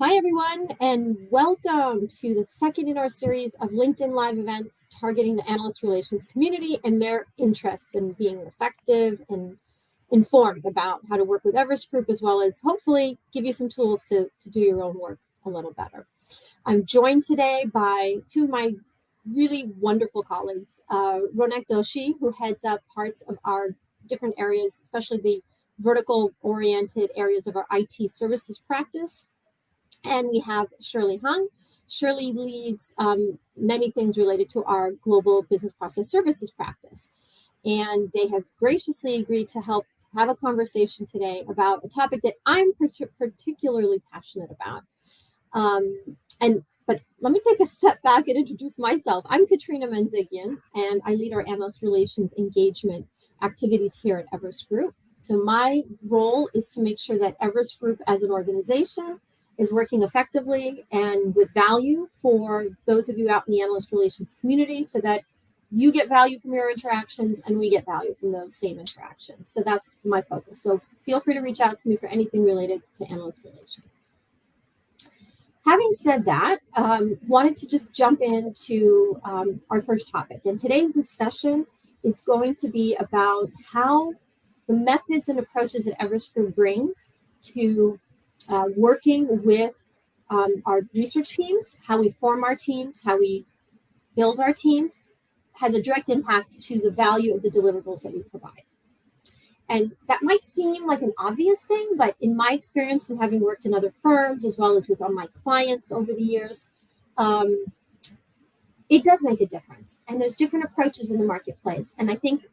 Hi, everyone, and welcome to the second in our series of LinkedIn Live events targeting the analyst relations community and their interests in being effective and informed about how to work with Everest Group, as well as hopefully give you some tools to do your own work a little better. I'm joined today by two of my really wonderful colleagues, Ronak Doshi, who heads up parts of our different areas, especially the vertical-oriented areas of our IT services practice. And we have Shirley Hung. Shirley leads many things related to our global business process services practice. And they have graciously agreed to help have a conversation today about a topic that I'm particularly passionate about. But let me take a step back and introduce myself. I'm Katrina Menzigian, and I lead our analyst relations engagement activities here at Everest Group. So my role is to make sure that Everest Group as an organization is working effectively and with value for those of you out in the analyst relations community so that you get value from your interactions and we get value from those same interactions. So that's my focus. So feel free to reach out to me for anything related to analyst relations. Having said that, wanted to just jump into our first topic. And today's discussion is going to be about how the methods and approaches that Everest Group brings to working with our research teams, how we form our teams, how we build our teams, has a direct impact to the value of the deliverables that we provide. And that might seem like an obvious thing, but in my experience from having worked in other firms, as well as with all my clients over the years, it does make a difference. And there's different approaches in the marketplace. And I think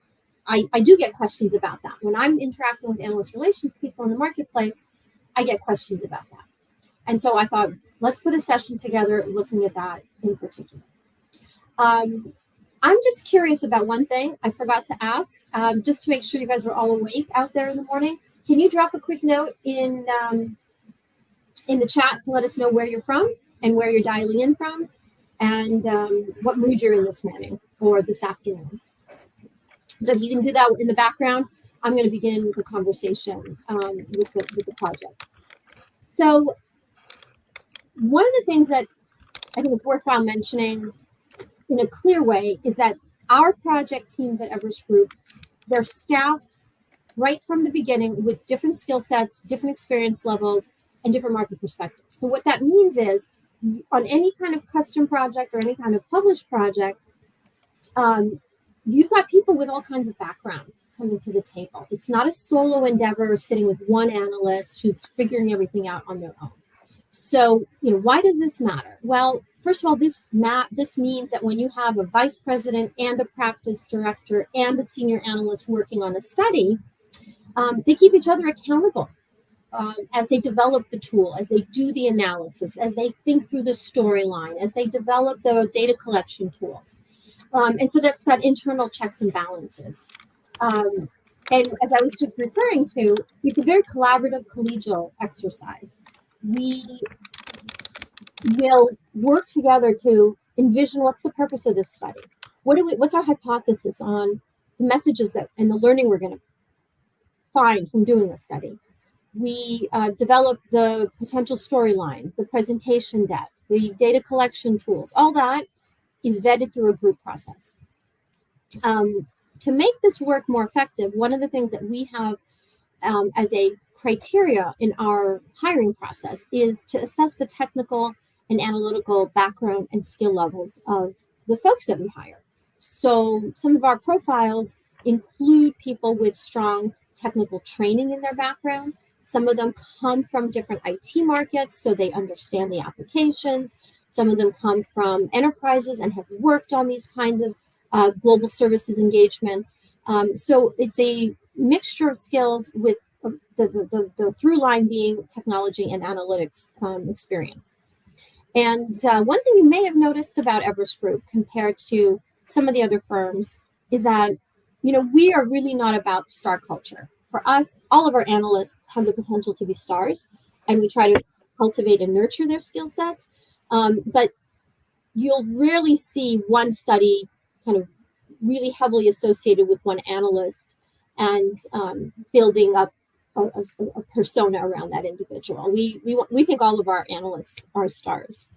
I do get questions about that. When I'm interacting with analyst relations people in the marketplace, I get questions about that. And so I thought, let's put a session together looking at that in particular. I'm just curious about one thing I forgot to ask, just to make sure you guys are all awake out there in the morning. Can you drop a quick note in the chat to let us know where you're from and where you're dialing in from and what mood you're in this morning or this afternoon? So if you can do that in the background, I'm going to begin the conversation with the project. So one of the things that I think is worthwhile mentioning in a clear way is that our project teams at Everest Group, they're staffed right from the beginning with different skill sets, different experience levels, and different market perspectives. So what that means is on any kind of custom project or any kind of published project, you've got people with all kinds of backgrounds coming to the table. It's not a solo endeavor sitting with one analyst who's figuring everything out on their own. So, why does this matter? Well, first of all, this means that when you have a vice president and a practice director and a senior analyst working on a study, they keep each other accountable as they develop the tool, as they do the analysis, as they think through the storyline, as they develop the data collection tools. And so that's that internal checks and balances. And as I was just referring to, it's a very collaborative, collegial exercise. We will work together to envision what's the purpose of this study. What's our hypothesis on the messages and the learning we're going to find from doing the study. We develop the potential storyline, the presentation deck, the data collection tools. All that is vetted through a group process. To make this work more effective, one of the things that we have as a criteria in our hiring process is to assess the technical and analytical background and skill levels of the folks that we hire. So some of our profiles include people with strong technical training in their background. Some of them come from different IT markets, so they understand the applications. Some of them come from enterprises and have worked on these kinds of global services engagements. So it's a mixture of skills with the through line being technology and analytics experience. And one thing you may have noticed about Everest Group compared to some of the other firms is that, we are really not about star culture. For us, all of our analysts have the potential to be stars, and we try to cultivate and nurture their skill sets. But you'll rarely see one study kind of really heavily associated with one analyst and building up a persona around that individual. We think all of our analysts are stars.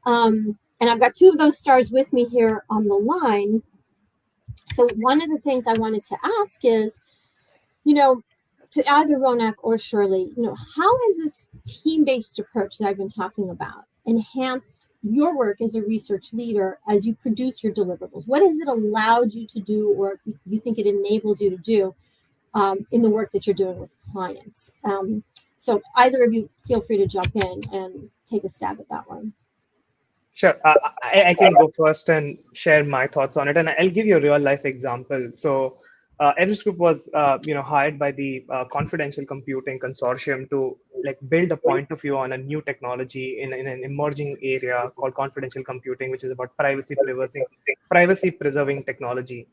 And I've got two of those stars with me here on the line. So one of the things I wanted to ask is, to either Ronak or Shirley, how has this team-based approach that I've been talking about enhanced your work as a research leader as you produce your deliverables? What has it allowed you to do, or you think it enables you to do in the work that you're doing with clients? So either of you feel free to jump in and take a stab at that one. Sure. I can go first and share my thoughts on it, and I'll give you a real life example. So, Everest Group was, hired by the Confidential Computing Consortium to build a point of view on a new technology in an emerging area called confidential computing, which is about privacy preserving technology.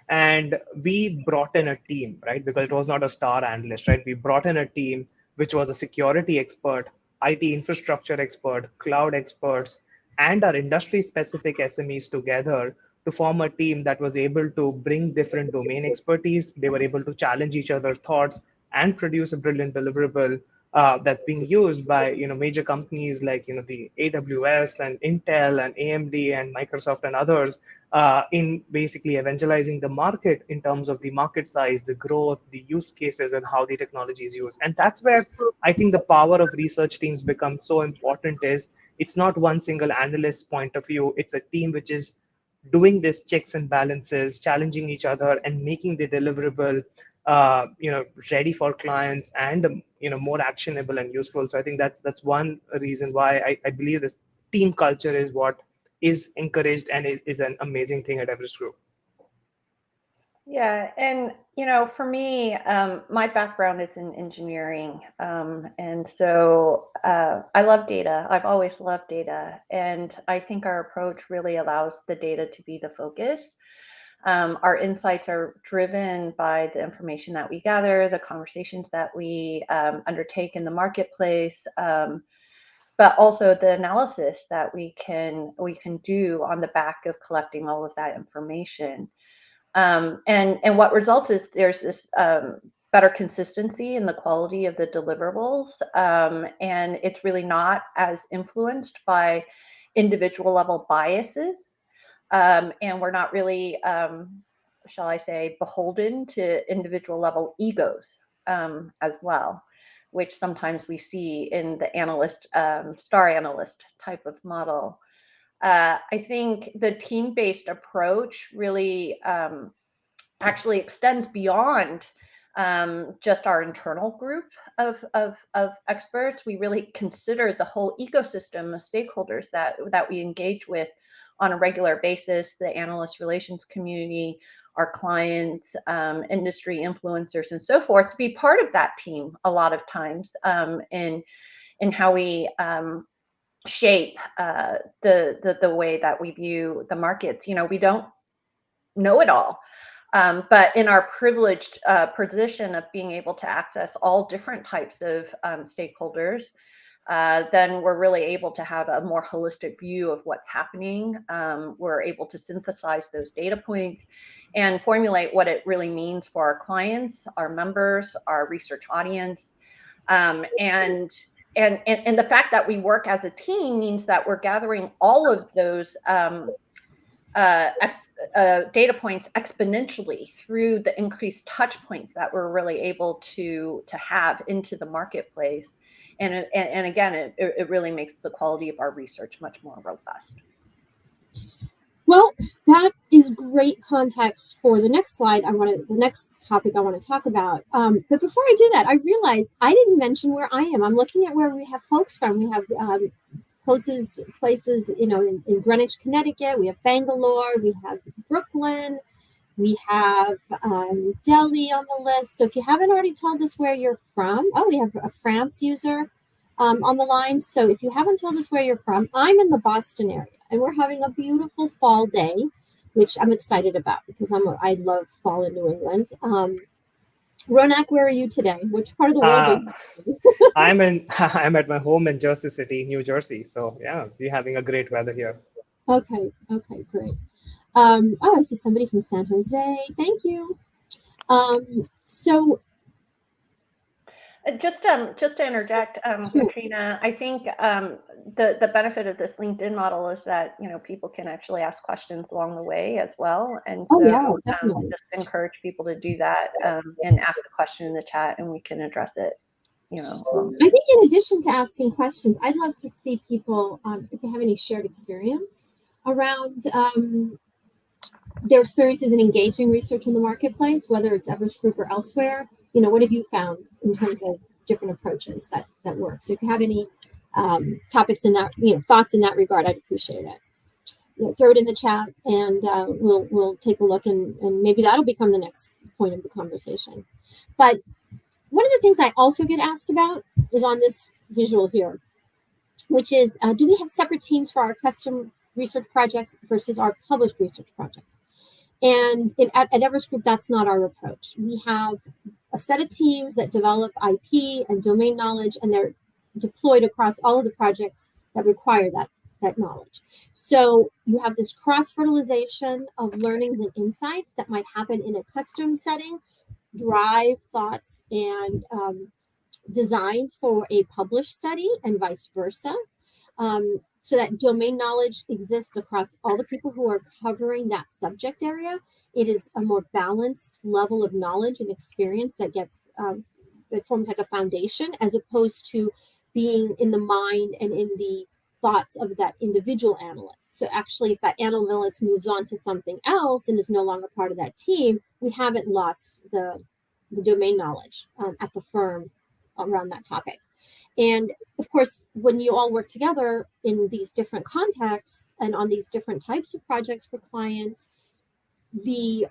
And we brought in a team, right? Because it was not a star analyst, right? We brought in a team which was a security expert, IT infrastructure expert, cloud experts, and our industry specific SMEs together to form a team that was able to bring different domain expertise. They were able to challenge each other's thoughts and produce a brilliant deliverable that's being used by major companies like the AWS and Intel and AMD and Microsoft and others in basically evangelizing the market in terms of the market size, the growth, the use cases, and how the technology is used. And that's where I think the power of research teams becomes so important. Is it's not one single analyst's point of view. It's a team which is doing this checks and balances, challenging each other, and making the deliverable, ready for clients and more actionable and useful. So I think that's one reason why I believe this team culture is what is encouraged and is an amazing thing at Everest Group. Yeah, and for me, my background is in engineering, and so I love data. I've always loved data, and I think our approach really allows the data to be the focus. Our insights are driven by the information that we gather, the conversations that we undertake in the marketplace, but also the analysis that we can do on the back of collecting all of that information. And what results is there's this better consistency in the quality of the deliverables, and it's really not as influenced by individual level biases, and we're not really, shall I say, beholden to individual level egos as well, which sometimes we see in the analyst, star analyst type of model. I think the team-based approach really actually extends beyond just our internal group of experts. We really consider the whole ecosystem of stakeholders that we engage with on a regular basis, the analyst relations community, our clients, industry influencers, and so forth, to be part of that team a lot of times in how we shape the way that we view the markets. We don't know it all, but in our privileged position of being able to access all different types of stakeholders, then we're really able to have a more holistic view of what's happening. We're able to synthesize those data points and formulate what it really means for our clients, our members, our research audience, and the fact that we work as a team means that we're gathering all of those data points exponentially through the increased touch points that we're really able to have into the marketplace. And again, it really makes the quality of our research much more robust. Well, that is great context for the next slide. The next topic I want to talk about. But before I do that, I realized I didn't mention where I am. I'm looking at where we have folks from. We have places, in Greenwich, Connecticut. We have Bangalore. We have Brooklyn. We have Delhi on the list. So if you haven't already told us where you're from, we have a France user on the line. So if you haven't told us where you're from, I'm in the Boston area, and we're having a beautiful fall day, which I'm excited about because I love fall in New England. Ronak, where are you today? Which part of the world are you? I'm at my home in Jersey City, New Jersey. So yeah, we're having a great weather here. Okay, great. I see somebody from San Jose. Thank you. So Just to interject, Katrina, I think the benefit of this LinkedIn model is that people can actually ask questions along the way as well, and so yeah, definitely. just encourage people to do that and ask a question in the chat, and we can address it. I think in addition to asking questions, I'd love to see people if they have any shared experience around their experiences in engaging research in the marketplace, whether it's Everest Group or elsewhere. What have you found in terms of different approaches that work? So if you have any topics in that, thoughts in that regard, I'd appreciate it. Throw it in the chat, and we'll take a look, and maybe that'll become the next point of the conversation. But one of the things I also get asked about is on this visual here, which is, do we have separate teams for our custom research projects versus our published research projects? And at Everest Group, that's not our approach. We have a set of teams that develop IP and domain knowledge, and they're deployed across all of the projects that require that knowledge. So you have this cross-fertilization of learnings and insights that might happen in a custom setting, drive thoughts and designs for a published study, and vice versa. So that domain knowledge exists across all the people who are covering that subject area. It is a more balanced level of knowledge and experience that gets that forms like a foundation, as opposed to being in the mind and in the thoughts of that individual analyst. So actually, if that analyst moves on to something else and is no longer part of that team, we haven't lost the domain knowledge at the firm around that topic. And of course, when you all work together in these different contexts and on these different types of projects for clients, the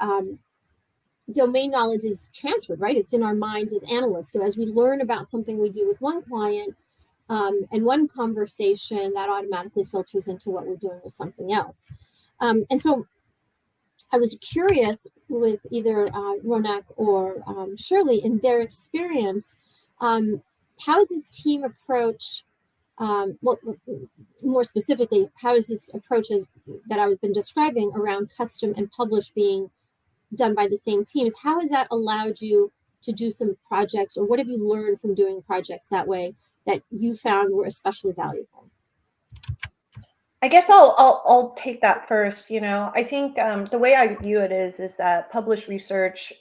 domain knowledge is transferred, right? It's in our minds as analysts. So as we learn about something we do with one client and one conversation, that automatically filters into what we're doing with something else. And so I was curious with either Ronak or Shirley, in their experience, how is this team approach, more specifically, how is this approach that I've been describing around custom and publish being done by the same teams? How has that allowed you to do some projects, or what have you learned from doing projects that way that you found were especially valuable? I guess I'll take that first. I think the way I view it is that published research,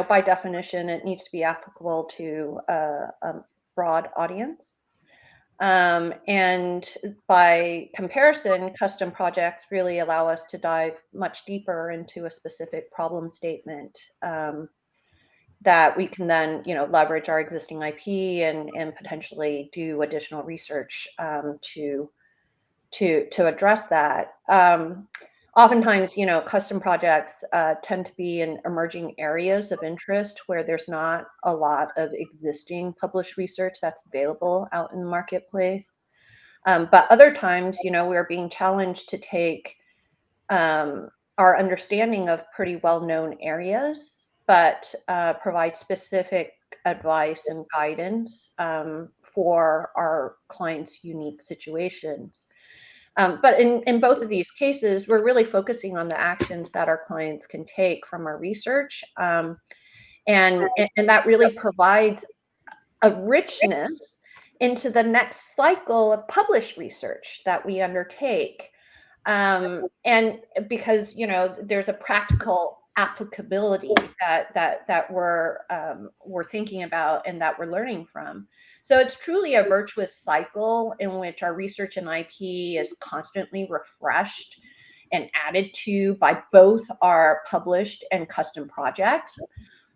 by definition, it needs to be applicable to a broad audience. And by comparison, custom projects really allow us to dive much deeper into a specific problem statement that we can then, leverage our existing IP and potentially do additional research to address that. Oftentimes, custom projects tend to be in emerging areas of interest where there's not a lot of existing published research that's available out in the marketplace. But other times, we're being challenged to take our understanding of pretty well-known areas, but provide specific advice and guidance for our clients' unique situations. But in both of these cases, we're really focusing on the actions that our clients can take from our research. And that really provides a richness into the next cycle of published research that we undertake. And because, there's a practical applicability that we're thinking about and that we're learning from. So it's truly a virtuous cycle in which our research and IP is constantly refreshed and added to by both our published and custom projects.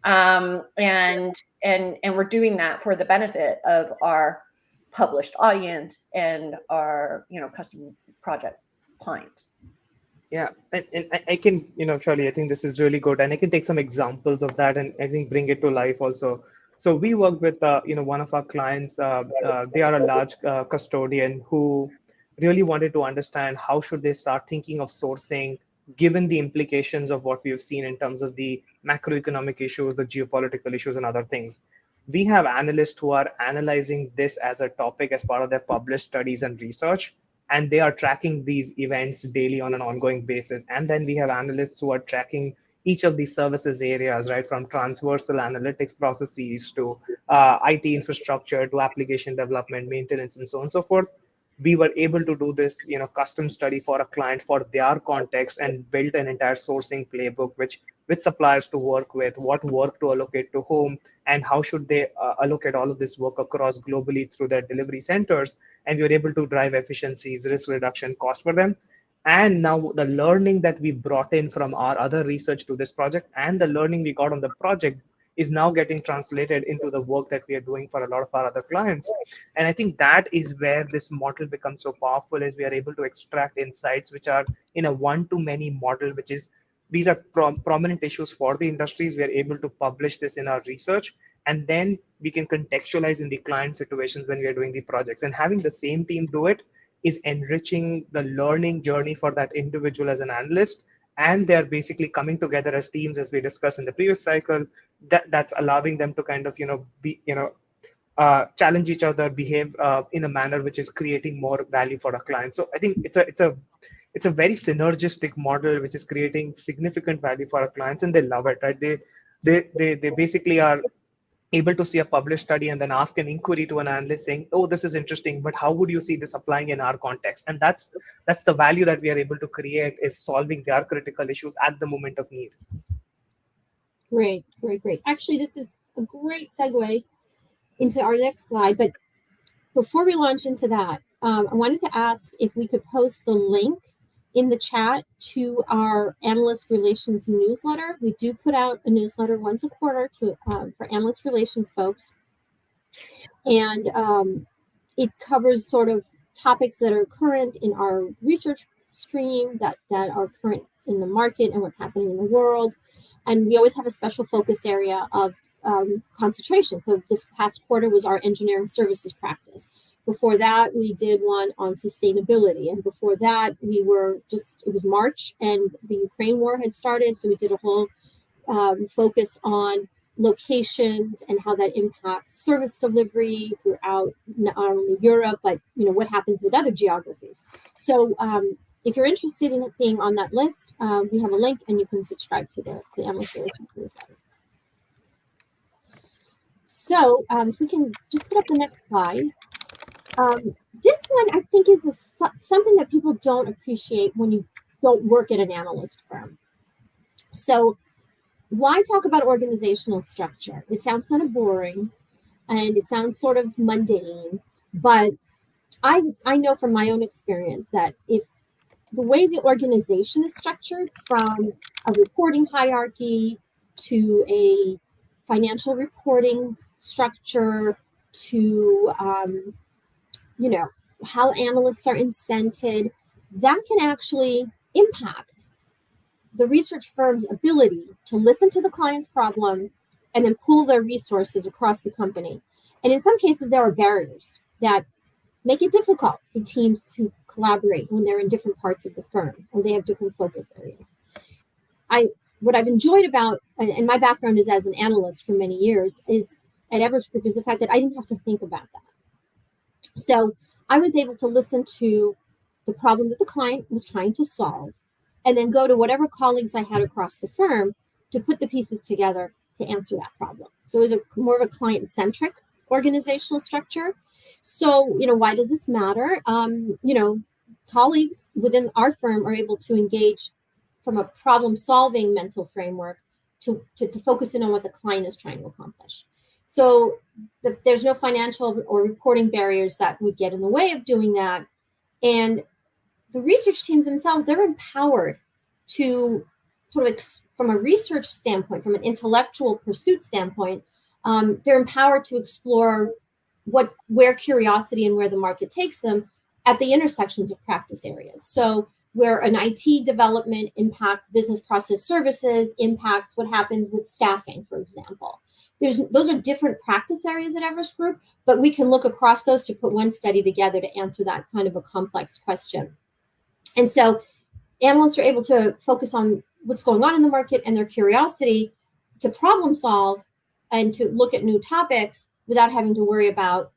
And we're doing that for the benefit of our published audience and our, custom project clients. Yeah, and I can, Charlie, I think this is really good, and I can take some examples of that and I think bring it to life also. So we work with, one of our clients. They are a large custodian who really wanted to understand how should they start thinking of sourcing, given the implications of what we've seen in terms of the macroeconomic issues, the geopolitical issues, and other things. We have analysts who are analyzing this as a topic as part of their published studies and research, and they are tracking these events daily on an ongoing basis. And then we have analysts who are tracking each of these services areas, right, from transversal analytics processes to IT infrastructure to application development, maintenance, and so on and so forth. We were able to do this, custom study for a client for their context and built an entire sourcing playbook, which suppliers to work with, what work to allocate to whom, and how should they allocate all of this work across globally through their delivery centers. And we were able to drive efficiencies, risk reduction, cost for them. And now the learning that we brought in from our other research to this project and the learning we got on the project is now getting translated into the work that we are doing for a lot of our other clients. And I think that is where this model becomes so powerful, is we are able to extract insights which are in a one-to-many model, which is these are prominent issues for the industries. We are able to publish this in our research, and then we can contextualize in the client situations when we are doing the projects. And having the same team do it is enriching the learning journey for that individual as an analyst. And they're basically coming together as teams, as we discussed in the previous cycle. That's allowing them to kind of be challenge each other, behave in a manner which is creating more value for a client. So I think it's a very synergistic model which is creating significant value for our clients, and they love it, right? They basically are able to see a published study and then ask an inquiry to an analyst saying, oh, this is interesting, but how would you see this applying in our context? And that's the value that we are able to create, is solving their critical issues at the moment of need. Great. Actually, this is a great segue into our next slide. But before we launch into that, I wanted to ask if we could post the link in the chat to our analyst relations newsletter. We do put out a newsletter once a quarter for analyst relations folks. And it covers sort of topics that are current in our research stream, that are current in the market and what's happening in the world. And we always have a special focus area of concentration. So this past quarter was our engineering services practice. Before that, we did one on sustainability. And before that, it was March and the Ukraine war had started. So we did a whole focus on locations and how that impacts service delivery throughout not only Europe, but what happens with other geographies. So if you're interested in being on that list, we have a link and you can subscribe to the Analyst Relations newsletter. So if we can just put up the next slide. This one, I think, is something that people don't appreciate when you don't work at an analyst firm. So why talk about organizational structure? It sounds kind of boring and it sounds sort of mundane, but I know from my own experience that if the way the organization is structured, from a reporting hierarchy to a financial reporting structure to how analysts are incented, that can actually impact the research firm's ability to listen to the client's problem and then pool their resources across the company. And in some cases, there are barriers that make it difficult for teams to collaborate when they're in different parts of the firm or they have different focus areas. What I've enjoyed about, and my background is as an analyst for many years, is at Everest Group, is the fact that I didn't have to think about that. So I was able to listen to the problem that the client was trying to solve and then go to whatever colleagues I had across the firm to put the pieces together to answer that problem. So it was more of a client-centric organizational structure. So, why does this matter? Colleagues within our firm are able to engage from a problem-solving mental framework to focus in on what the client is trying to accomplish. So there's no financial or reporting barriers that would get in the way of doing that. And the research teams themselves, they're empowered to sort of, from a research standpoint, from an intellectual pursuit standpoint, they're empowered to explore where curiosity and where the market takes them at the intersections of practice areas. So where an IT development impacts business process services, impacts what happens with staffing, for example. Those are different practice areas at Everest Group, but we can look across those to put one study together to answer that kind of a complex question. And so analysts are able to focus on what's going on in the market and their curiosity to problem solve and to look at new topics without having to worry about,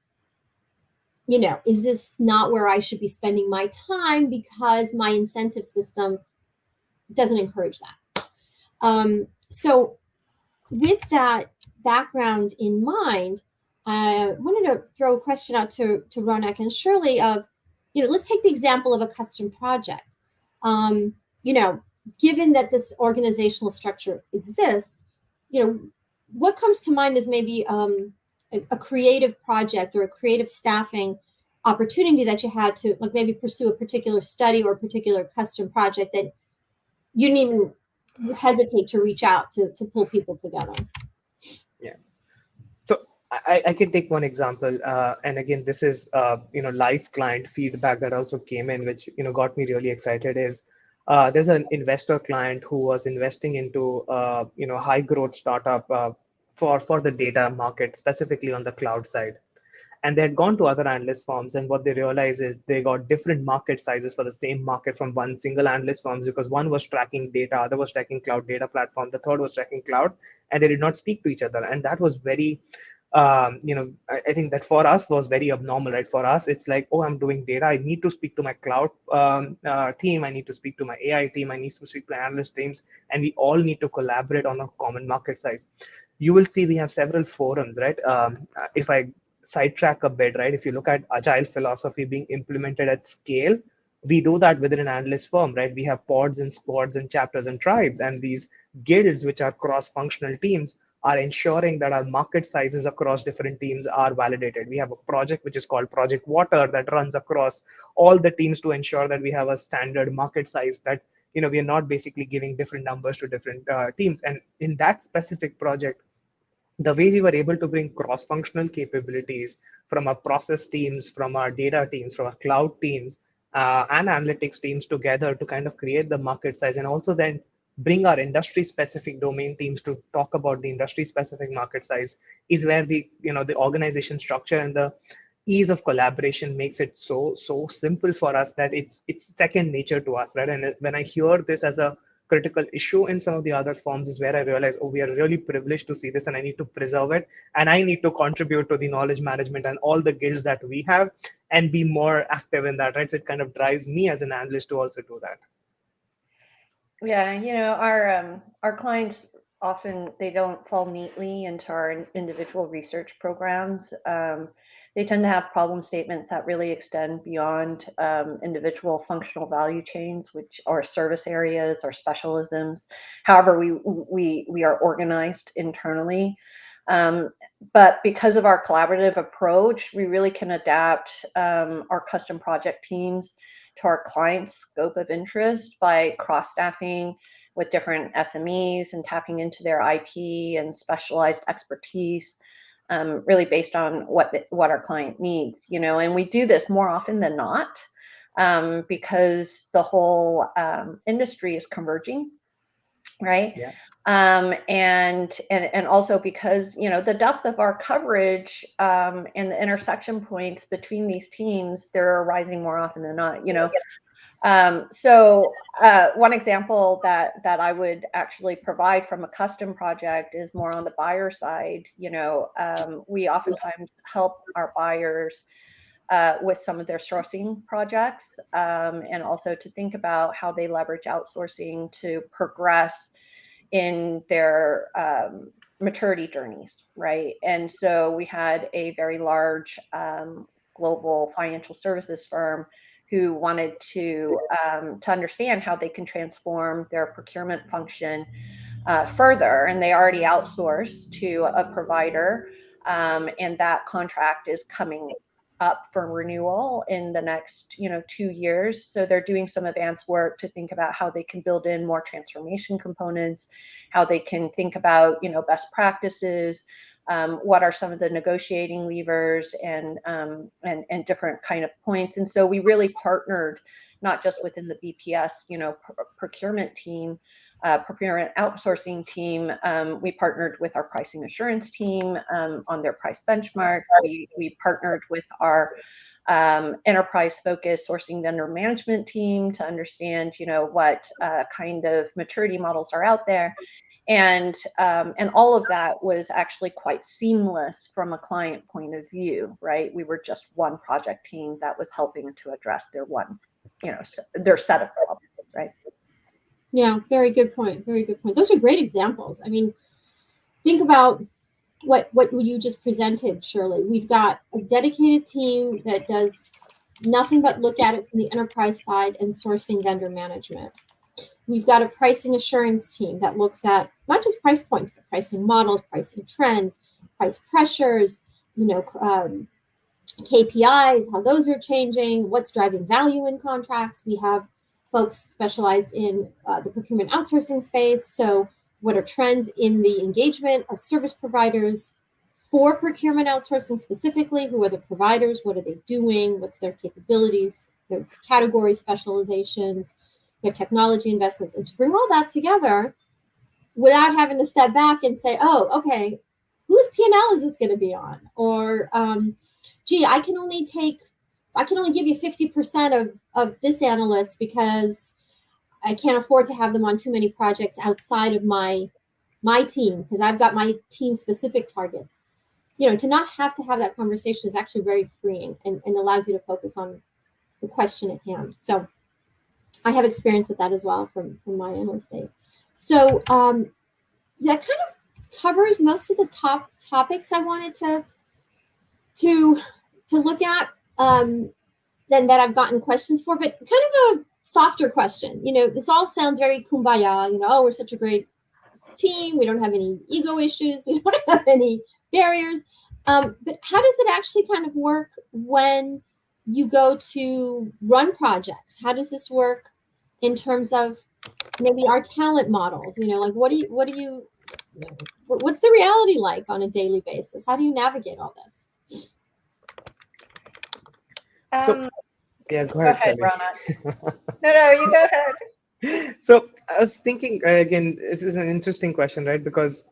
is this not where I should be spending my time because my incentive system doesn't encourage that. So with that background in mind, I wanted to throw a question out to Ronak and Shirley of, let's take the example of a custom project. Given that this organizational structure exists, what comes to mind is maybe a creative project or a creative staffing opportunity that you had to like maybe pursue a particular study or a particular custom project that you didn't even hesitate to reach out to pull people together. Yeah. So I can take one example, and again, this is live client feedback that also came in, which got me really excited. Is there's an investor client who was investing into high growth startup for the data market, specifically on the cloud side. And they had gone to other analyst firms, and what they realized is they got different market sizes for the same market from one single analyst firms, because one was tracking data, other was tracking cloud data platform, the third was tracking cloud, and they did not speak to each other. And that was very I think that for us was very abnormal, right? For us, it's like, oh, I'm doing data. I need to speak to my cloud team. I need to speak to my AI team. I need to speak to analyst teams, and we all need to collaborate on a common market size. You will see we have several forums, right? If I sidetrack a bit, right? If you look at agile philosophy being implemented at scale, we do that within an analyst firm, right? We have pods and squads and chapters and tribes, and these guilds, which are cross-functional teams, are ensuring that our market sizes across different teams are validated. We have a project which is called Project Water that runs across all the teams to ensure that we have a standard market size, that we are not basically giving different numbers to different teams. And in that specific project, the way we were able to bring cross-functional capabilities from our process teams, from our data teams, from our cloud teams, and analytics teams together to kind of create the market size, and also then bring our industry-specific domain teams to talk about the industry-specific market size, is where the organization structure and the ease of collaboration makes it so simple for us that it's second nature to us, right? And when I hear this as a critical issue in some of the other forms, is where I realize, oh, we are really privileged to see this, and I need to preserve it, and I need to contribute to the knowledge management and all the guilds that we have, and be more active in that, right? So it kind of drives me as an analyst to also do that. Yeah, our clients often, they don't fall neatly into our individual research programs. They tend to have problem statements that really extend beyond individual functional value chains, which are service areas or specialisms. However, we are organized internally. But because of our collaborative approach, we really can adapt our custom project teams to our client's scope of interest by cross-staffing with different SMEs and tapping into their IP and specialized expertise, really based on what our client needs, and we do this more often than not because the whole industry is converging, right? Yeah. And also because the depth of our coverage and the intersection points between these teams, they're arising more often than not. So one example that I would actually provide from a custom project is more on the buyer side. We oftentimes help our buyers with some of their sourcing projects, and also to think about how they leverage outsourcing to progress in their maturity journeys, right? And so we had a very large global financial services firm who wanted to understand how they can transform their procurement function further, and they already outsourced to a provider, and that contract is coming up for renewal in the next 2 years. So they're doing some advanced work to think about how they can build in more transformation components, how they can think about best practices, what are some of the negotiating levers, and different kind of points. And so we really partnered not just within the BPS procurement team, procurement outsourcing team. We partnered with our pricing assurance team on their price benchmarks. We partnered with our enterprise focused sourcing vendor management team to understand what kind of maturity models are out there. And all of that was actually quite seamless from a client point of view, right? We were just one project team that was helping to address their their set of problems, right? Yeah, very good point. Very good point. Those are great examples. I mean, think about what you just presented, Shirley. We've got a dedicated team that does nothing but look at it from the enterprise side and sourcing vendor management. We've got a pricing assurance team that looks at not just price points, but pricing models, pricing trends, price pressures, KPIs, how those are changing, what's driving value in contracts. We have folks specialized in the procurement outsourcing space. So, what are trends in the engagement of service providers for procurement outsourcing specifically? Who are the providers? What are they doing? What's their capabilities, their category specializations, their technology investments? And to bring all that together without having to step back and say, oh, okay, whose P&L is this going to be on? Or, gee, I can only give you 50% of this analyst because I can't afford to have them on too many projects outside of my team because I've got my team specific targets. To not have to have that conversation is actually very freeing and allows you to focus on the question at hand. So I have experience with that as well from my analyst days. So that kind of covers most of the top topics I wanted to look at. Then that I've gotten questions for, but kind of a softer question. This all sounds very kumbaya. Oh, we're such a great team. We don't have any ego issues. We don't have any barriers. But how does it actually kind of work when you go to run projects? How does this work in terms of maybe our talent models? Like what's the reality like on a daily basis? How do you navigate all this? So, yeah, go ahead, Rana. No, you go ahead. So I was thinking again, this is an interesting question, right? Because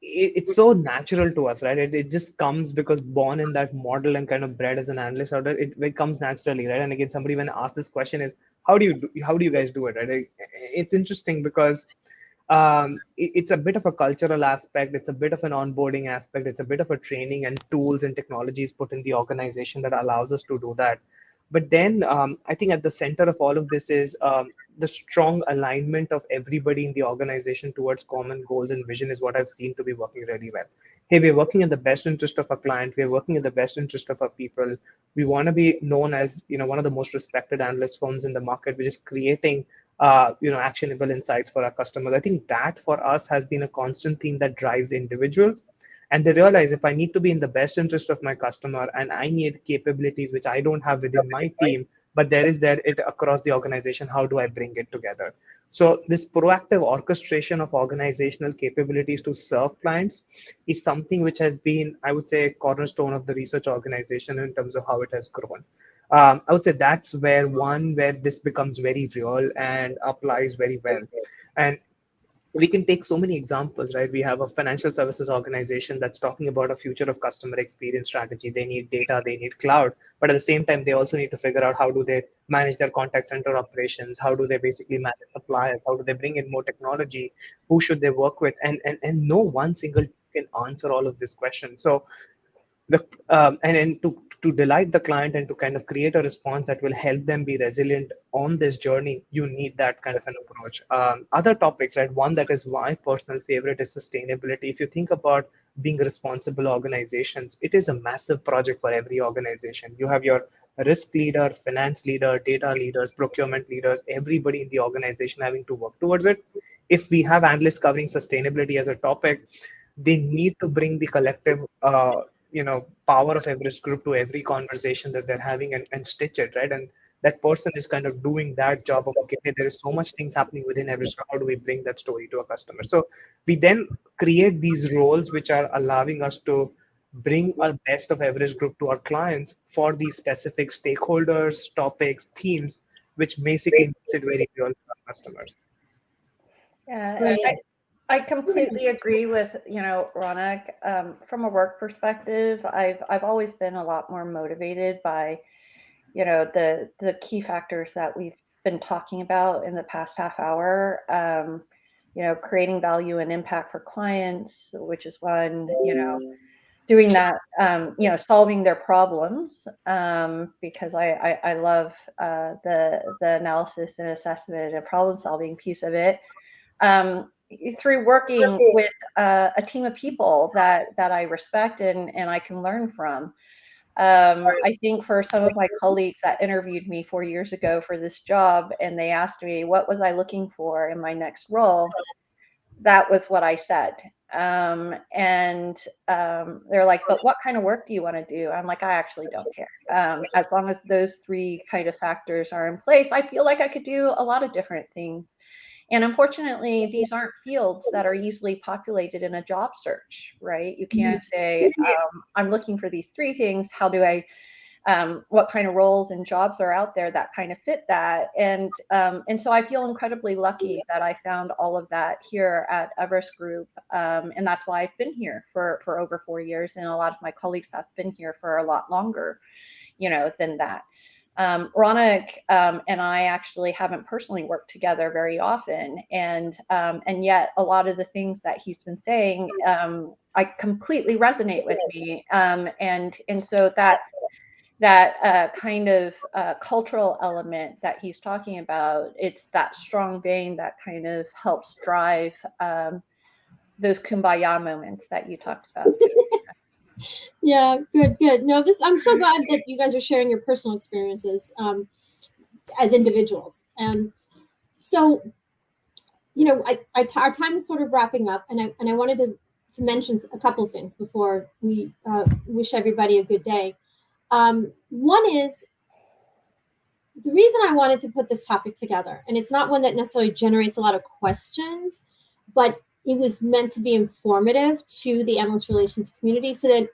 it's so natural to us, right? It just comes because born in that model and kind of bred as an analyst out there, it comes naturally, right? And again, somebody when asked this question is, how do you guys do it, right? It's interesting because it's a bit of a cultural aspect, it's a bit of an onboarding aspect, it's a bit of a training and tools and technologies put in the organization that allows us to do that. But then I think at the center of all of this is the strong alignment of everybody in the organization towards common goals and vision is what I've seen to be working really well. Hey, we're working in the best interest of our client. We're working in the best interest of our people. We want to be known as one of the most respected analyst firms in the market, which is creating actionable insights for our customers. I think that for us has been a constant theme that drives individuals. And they realize if I need to be in the best interest of my customer and I need capabilities which I don't have within my team, but there it across the organization, how do I bring it together? So this proactive orchestration of organizational capabilities to serve clients is something which has been, I would say, a cornerstone of the research organization in terms of how it has grown. I would say that's where this becomes very real and applies very well. And we can take so many examples, right? We have a financial services organization that's talking about a future of customer experience strategy. They need data, they need cloud, but at the same time, they also need to figure out how do they manage their contact center operations? How do they basically manage suppliers? How do they bring in more technology? Who should they work with? And no one single can answer all of this questions. So and to delight the client and to kind of create a response that will help them be resilient on this journey, you need that kind of an approach. Other topics, right? One that is my personal favorite is sustainability. If you think about being responsible organizations, it is a massive project for every organization. You have your risk leader, finance leader, data leaders, procurement leaders, everybody in the organization having to work towards it. If we have analysts covering sustainability as a topic, they need to bring the collective power of Everest Group to every conversation that they're having and stitch it, right? And that person is kind of doing that job of, okay, there is so much things happening within Everest Group, how do we bring that story to a customer? So we then create these roles which are allowing us to bring our best of Everest Group to our clients for these specific stakeholders, topics, themes, which basically makes it very real for our customers. Yeah, I completely agree with Ronak. From a work perspective, I've always been a lot more motivated by the key factors that we've been talking about in the past half hour. Creating value and impact for clients, which is one. doing that, solving their problems, because I love the analysis and assessment and problem solving piece of it, through working with a team of people that I respect and I can learn from. I think for some of my colleagues that interviewed me 4 years ago for this job, and they asked me what was I looking for in my next role, that was what I said. They're like, but what kind of work do you want to do? I'm like, I actually don't care. As long as those three kind of factors are in place, I feel like I could do a lot of different things. And unfortunately, these aren't fields that are easily populated in a job search, right? You can't say, I'm looking for these three things. How do I what kind of roles and jobs are out there that kind of fit that. And so I feel incredibly lucky that I found all of that here at Everest Group. And that's why I've been here for over 4 years. And a lot of my colleagues have been here for a lot longer, than that. Ronak and I actually haven't personally worked together very often, and yet a lot of the things that he's been saying, I completely resonate with me, and so that kind of cultural element that he's talking about, it's that strong vein that kind of helps drive those kumbaya moments that you talked about. Yeah, good. No, I'm so glad that you guys are sharing your personal experiences as individuals. And so, our time is sort of wrapping up, and I wanted to mention a couple of things before we wish everybody a good day. One is the reason I wanted to put this topic together, and it's not one that necessarily generates a lot of questions, but it was meant to be informative to the analyst relations community, so that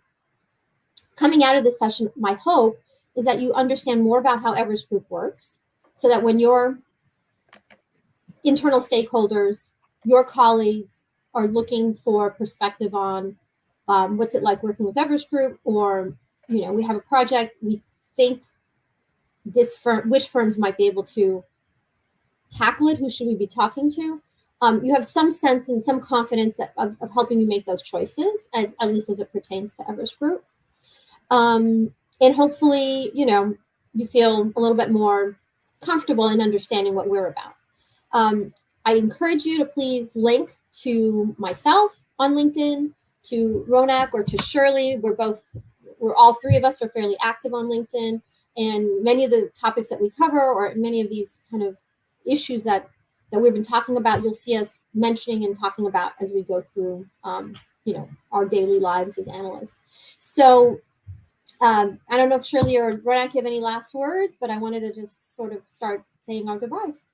coming out of this session, my hope is that you understand more about how Everest Group works, so that when your internal stakeholders, your colleagues are looking for perspective on what's it like working with Everest Group, or we have a project, we think which firms might be able to tackle it, who should we be talking to? You have some sense and some confidence of helping you make those choices, at least as it pertains to Everest Group. And hopefully, you feel a little bit more comfortable in understanding what we're about. I encourage you to please link to myself on LinkedIn, to Ronak, or to Shirley. We're all three of us are fairly active on LinkedIn, and many of the topics that we cover, or many of these kind of issues that we've been talking about, you'll see us mentioning and talking about as we go through, our daily lives as analysts. So I don't know if Shirley or Ronak have any last words, but I wanted to just sort of start saying our goodbyes.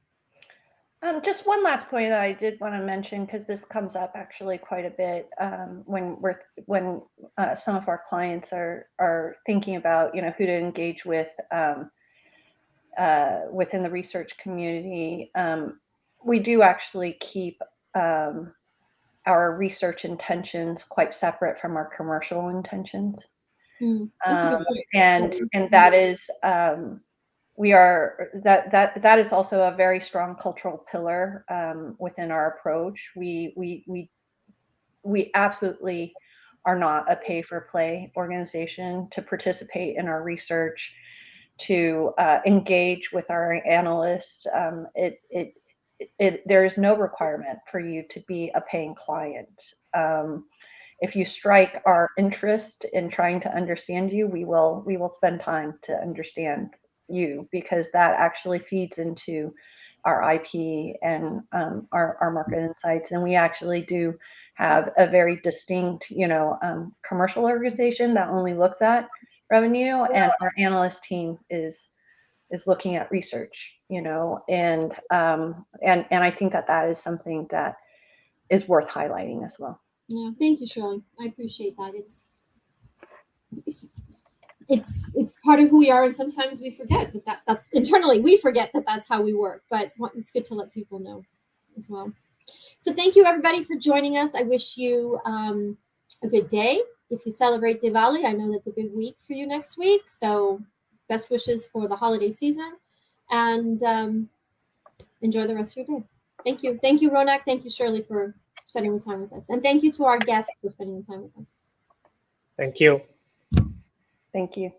Just one last point that I did want to mention, because this comes up actually quite a bit when some of our clients are thinking about who to engage with within the research community. We do actually keep our research intentions quite separate from our commercial intentions, and that is that is also a very strong cultural pillar within our approach. We absolutely are not a pay-for-play organization. To participate in our research, to engage with our analysts, there is no requirement for you to be a paying client. If you strike our interest in trying to understand you, we will spend time to understand you, because that actually feeds into our IP and our market insights. And we actually do have a very distinct, commercial organization that only looks at revenue, and our analyst team is looking at research, and I think that is something that is worth highlighting as well. Yeah, thank you, Shirley. I appreciate that. It's part of who we are, and sometimes we forget that's internally we forget that that's how we work. But it's good to let people know as well. So thank you, everybody, for joining us. I wish you a good day. If you celebrate Diwali, I know that's a big week for you next week. So best wishes for the holiday season, and enjoy the rest of your day. Thank you. Thank you, Ronak. Thank you, Shirley, for spending the time with us. And thank you to our guests for spending the time with us. Thank you. Thank you.